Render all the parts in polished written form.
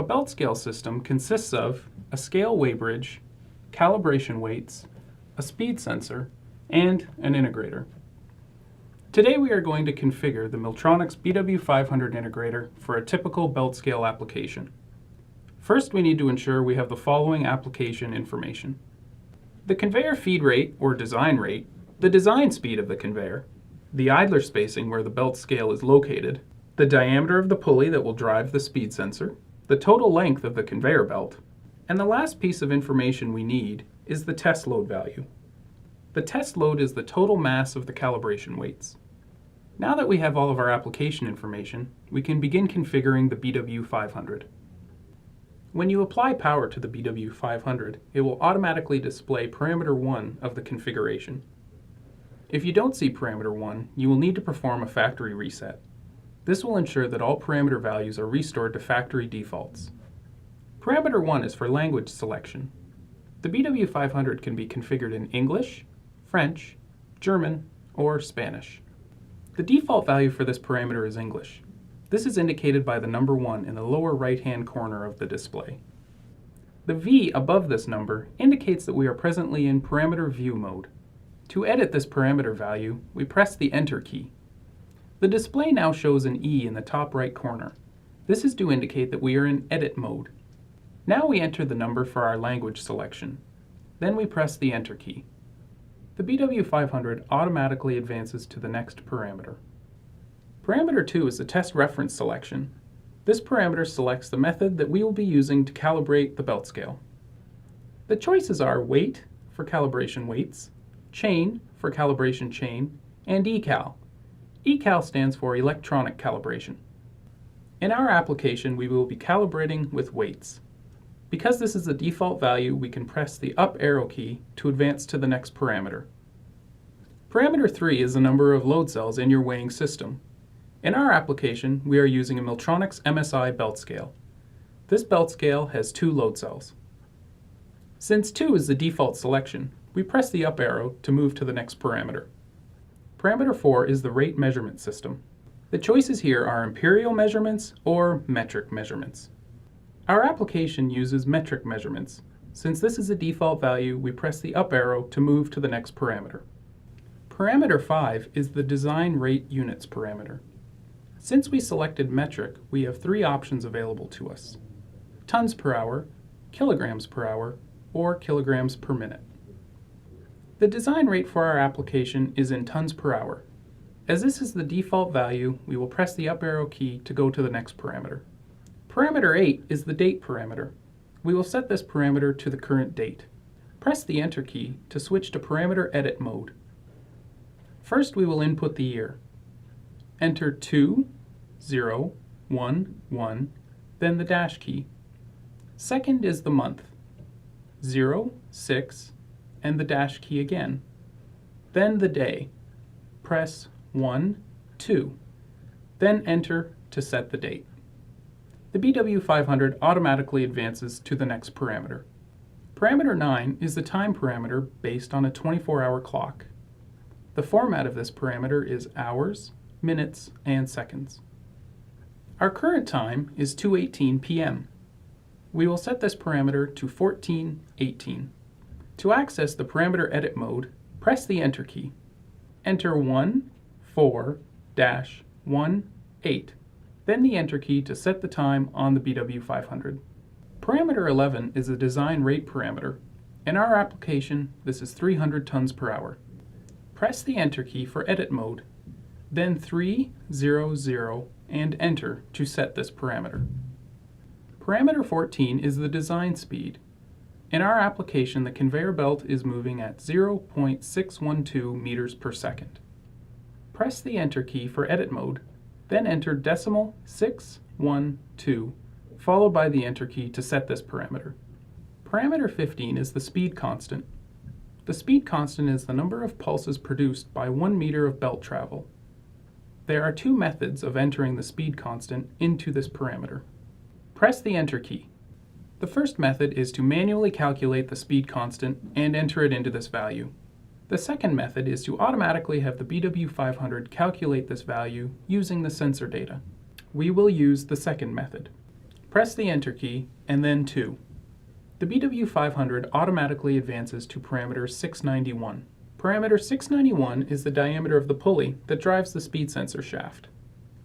belt scale system consists of a scale weighbridge, calibration weights, a speed sensor, and an integrator. Today we are going to configure the Milltronics BW500 integrator for a typical belt scale application. First, we need to ensure we have the following application information: the conveyor feed rate or design rate, the design speed of the conveyor, the idler spacing where the belt scale is located, the diameter of the pulley that will drive the speed sensor, the total length of the conveyor belt, and the last piece of information we need is the test load value. The test load is the total mass of the calibration weights. Now that we have all of our application information, we can begin configuring the BW500. When you apply power to the BW500, it will automatically display parameter 1 of the configuration. If you don't see parameter 1, you will need to perform a factory reset. This will ensure that all parameter values are restored to factory defaults. Parameter 1 is for language selection. The BW500 can be configured in English, French, German, or Spanish. The default value for this parameter is English. This is indicated by the number 1 in the lower right-hand corner of the display. The V above this number indicates that we are presently in parameter view mode. To edit this parameter value, we press the Enter key. The display now shows an E in the top right corner. This is to indicate that we are in edit mode. Now we enter the number for our language selection. Then we press the Enter key. The BW500 automatically advances to the next parameter. Parameter 2 is the test reference selection. This parameter selects the method that we will be using to calibrate the belt scale. The choices are weight for calibration weights, chain for calibration chain, and ecal. Ecal stands for electronic calibration. In our application, we will be calibrating with weights. Because this is the default value, we can press the up arrow key to advance to the next parameter. Parameter 3 is the number of load cells in your weighing system. In our application, we are using a Milltronics MSI belt scale. This belt scale has 2 load cells. Since 2 is the default selection, we press the up arrow to move to the next parameter. Parameter 4 is the rate measurement system. The choices here are imperial measurements or metric measurements. Our application uses metric measurements. Since this is a default value, we press the up arrow to move to the next parameter. Parameter 5 is the design rate units parameter. Since we selected metric, we have 3 options available to us: tons per hour, kilograms per hour, or kilograms per minute. The design rate for our application is in tons per hour. As this is the default value, we will press the up arrow key to go to the next parameter. Parameter 8 is the date parameter. We will set this parameter to the current date. Press the Enter key to switch to parameter edit mode. First, we will input the year. Enter 2, 0, 1, 1, then the dash key. Second is the month. 0, 6, and the dash key again. Then the day. Press 1, 2. Then enter to set the date. The BW500 automatically advances to the next parameter. Parameter 9 is the time parameter based on a 24-hour clock. The format of this parameter is hours, minutes, and seconds. Our current time is 2:18 p.m. We will set this parameter to 14:18. To access the parameter edit mode, press the Enter key. Enter 14-18, then the Enter key to set the time on the BW500. Parameter 11 is the design rate parameter. In our application, this is 300 tons per hour. Press the Enter key for edit mode, then 300 and Enter to set this parameter. Parameter 14 is the design speed. In our application, the conveyor belt is moving at 0.612 meters per second. Press the Enter key for edit mode, then enter decimal 612, followed by the Enter key to set this parameter. Parameter 15 is the speed constant. The speed constant is the number of pulses produced by 1 meter of belt travel. There are 2 methods of entering the speed constant into this parameter. Press the Enter key. The first method is to manually calculate the speed constant and enter it into this value. The second method is to automatically have the BW500 calculate this value using the sensor data. We will use the second method. Press the Enter key, and then 2. The BW500 automatically advances to parameter 691. Parameter 691 is the diameter of the pulley that drives the speed sensor shaft.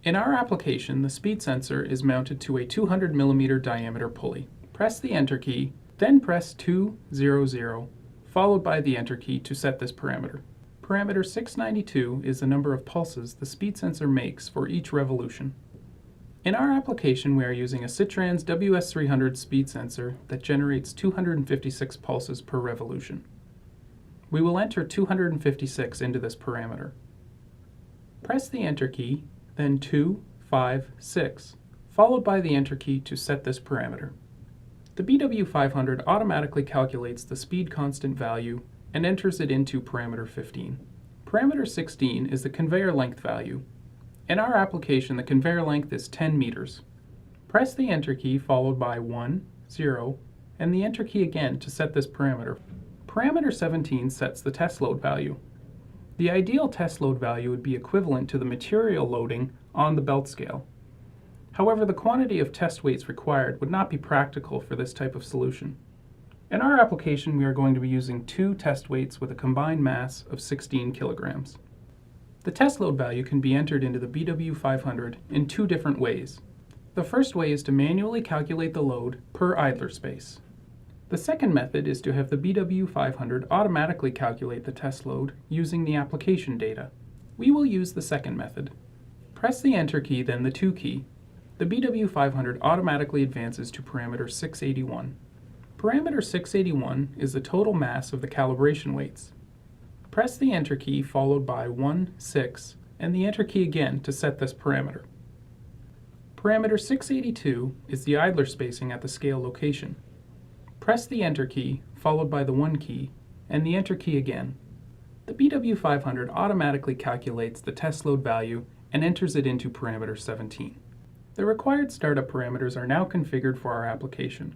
In our application, the speed sensor is mounted to a 200 mm diameter pulley. Press the Enter key, then press 200, followed by the Enter key to set this parameter. Parameter 692 is the number of pulses the speed sensor makes for each revolution. In our application, we are using a Citrans WS300 speed sensor that generates 256 pulses per revolution. We will enter 256 into this parameter. Press the Enter key, then 2, 5, 6, followed by the Enter key to set this parameter. The BW500 automatically calculates the speed constant value and enters it into parameter 15. Parameter 16 is the conveyor length value. In our application, the conveyor length is 10 meters. Press the Enter key followed by 1, 0, and the Enter key again to set this parameter. Parameter 17 sets the test load value. The ideal test load value would be equivalent to the material loading on the belt scale. However, the quantity of test weights required would not be practical for this type of solution. In our application, we are going to be using 2 test weights with a combined mass of 16 kilograms. The test load value can be entered into the BW500 in 2 different ways. The first way is to manually calculate the load per idler space. The second method is to have the BW500 automatically calculate the test load using the application data. We will use the second method. Press the Enter key, then the 2 key. The BW500 automatically advances to parameter 681. Parameter 681 is the total mass of the calibration weights. Press the Enter key followed by 1, 6, and the Enter key again to set this parameter. Parameter 682 is the idler spacing at the scale location. Press the Enter key followed by the 1 key and the Enter key again. The BW500 automatically calculates the test load value and enters it into parameter 17. The required startup parameters are now configured for our application.